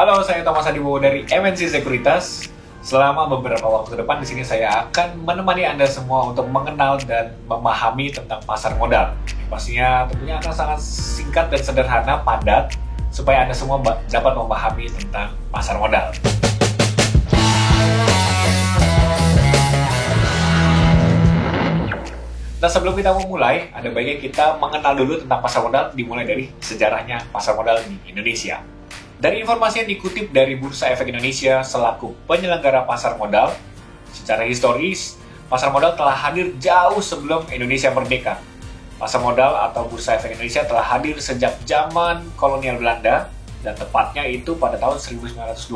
Halo, saya Thomas Adibowo dari MNC Sekuritas. Selama beberapa waktu ke depan di sini saya akan menemani Anda semua untuk mengenal dan memahami tentang pasar modal. Pastinya tentunya akan sangat singkat dan sederhana, padat, supaya Anda semua dapat memahami tentang pasar modal. Nah, sebelum kita memulai, ada baiknya kita mengenal dulu tentang pasar modal, dimulai dari sejarahnya pasar modal di Indonesia. Dari informasi yang dikutip dari Bursa Efek Indonesia selaku penyelenggara pasar modal, secara historis, pasar modal telah hadir jauh sebelum Indonesia merdeka. Pasar modal atau Bursa Efek Indonesia telah hadir sejak zaman kolonial Belanda, dan tepatnya itu pada tahun 1912.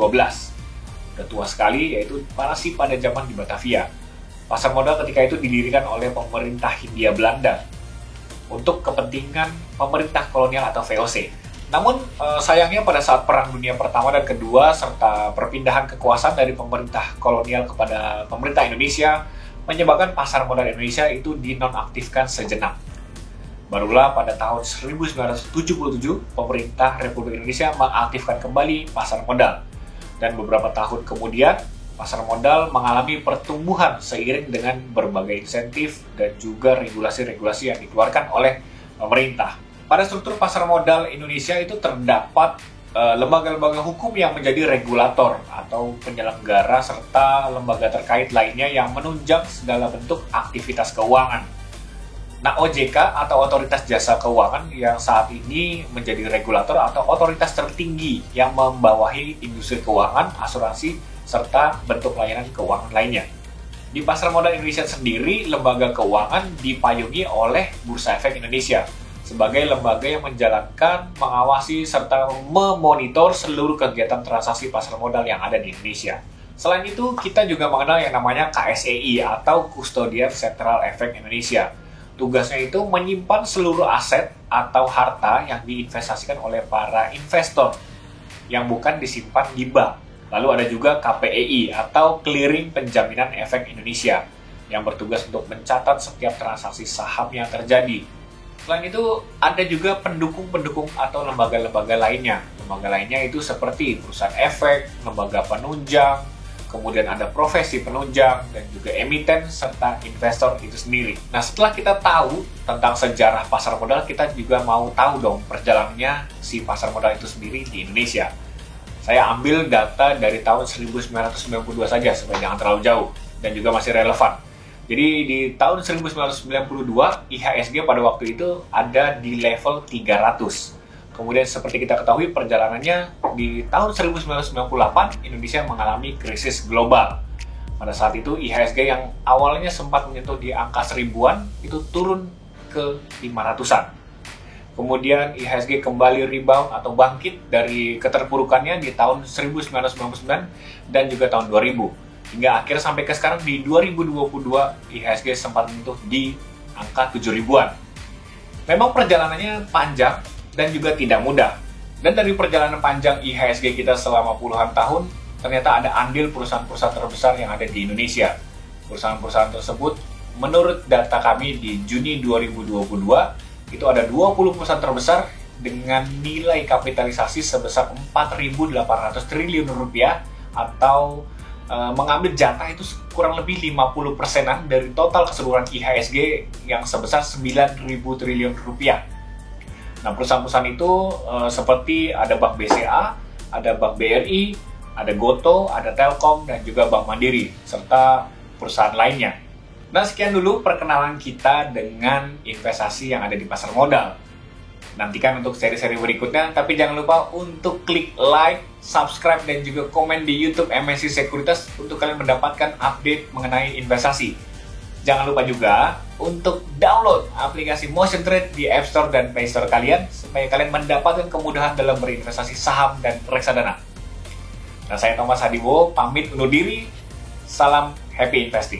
Udah tua sekali, yaitu masih pada zaman di Batavia. Pasar modal ketika itu didirikan oleh pemerintah Hindia Belanda untuk kepentingan pemerintah kolonial atau VOC. Namun sayangnya pada saat Perang Dunia Pertama dan Kedua serta perpindahan kekuasaan dari pemerintah kolonial kepada pemerintah Indonesia menyebabkan pasar modal Indonesia itu dinonaktifkan sejenak. Barulah pada tahun 1977 pemerintah Republik Indonesia mengaktifkan kembali pasar modal. Dan beberapa tahun kemudian pasar modal mengalami pertumbuhan seiring dengan berbagai insentif dan juga regulasi-regulasi yang dikeluarkan oleh pemerintah. Pada struktur pasar modal Indonesia itu terdapat lembaga-lembaga hukum yang menjadi regulator atau penyelenggara serta lembaga terkait lainnya yang menunjang segala bentuk aktivitas keuangan. Nah, OJK atau Otoritas Jasa Keuangan yang saat ini menjadi regulator atau otoritas tertinggi yang membawahi industri keuangan, asuransi, serta bentuk layanan keuangan lainnya. Di pasar modal Indonesia sendiri, lembaga keuangan dipayungi oleh Bursa Efek Indonesia sebagai lembaga yang menjalankan, mengawasi, serta memonitor seluruh kegiatan transaksi pasar modal yang ada di Indonesia. Selain itu, kita juga mengenal yang namanya KSEI atau Custodian Central Efek Indonesia. Tugasnya itu menyimpan seluruh aset atau harta yang diinvestasikan oleh para investor yang bukan disimpan di bank. Lalu ada juga KPEI atau Clearing Penjaminan Efek Indonesia yang bertugas untuk mencatat setiap transaksi saham yang terjadi. Selain itu ada juga pendukung-pendukung atau lembaga-lembaga lainnya. Lembaga lainnya itu seperti perusahaan efek, lembaga penunjang, kemudian ada profesi penunjang, dan juga emiten serta investor itu sendiri. Nah, setelah kita tahu tentang sejarah pasar modal, kita juga mau tahu dong perjalanannya si pasar modal itu sendiri di Indonesia. Saya ambil data dari tahun 1992 saja supaya jangan terlalu jauh dan juga masih relevan. Jadi di tahun 1992 IHSG pada waktu itu ada di level 300. Kemudian seperti kita ketahui perjalanannya di tahun 1998 Indonesia mengalami krisis global. Pada saat itu IHSG yang awalnya sempat menyentuh di angka 1000-an itu turun ke 500-an. Kemudian IHSG kembali rebound atau bangkit dari keterpurukannya di tahun 1999 dan juga tahun 2000. Hingga akhir sampai ke sekarang di 2022 IHSG sempat menyentuh di angka 7.000-an. Memang perjalanannya panjang dan juga tidak mudah. Dan dari perjalanan panjang IHSG kita selama puluhan tahun, ternyata ada andil perusahaan-perusahaan terbesar yang ada di Indonesia. Perusahaan-perusahaan tersebut, menurut data kami di Juni 2022, itu ada 20 perusahaan terbesar dengan nilai kapitalisasi sebesar 4.800 triliun rupiah atau mengambil jatah itu kurang lebih 50%-an dari total keseluruhan IHSG yang sebesar 9.000 triliun rupiah. Nah, perusahaan-perusahaan itu seperti ada Bank BCA, ada Bank BRI, ada Goto, ada Telkom, dan juga Bank Mandiri, serta perusahaan lainnya. Nah, sekian dulu perkenalan kita dengan investasi yang ada di pasar modal. Nantikan untuk seri-seri berikutnya, tapi jangan lupa untuk klik like, subscribe, dan juga komen di YouTube MNC Sekuritas untuk kalian mendapatkan update mengenai investasi. Jangan lupa juga untuk download aplikasi Motion Trade di App Store dan Play Store kalian supaya kalian mendapatkan kemudahan dalam berinvestasi saham dan reksadana. Nah, saya Thomas Adibowo, pamit undur diri. Salam happy investing.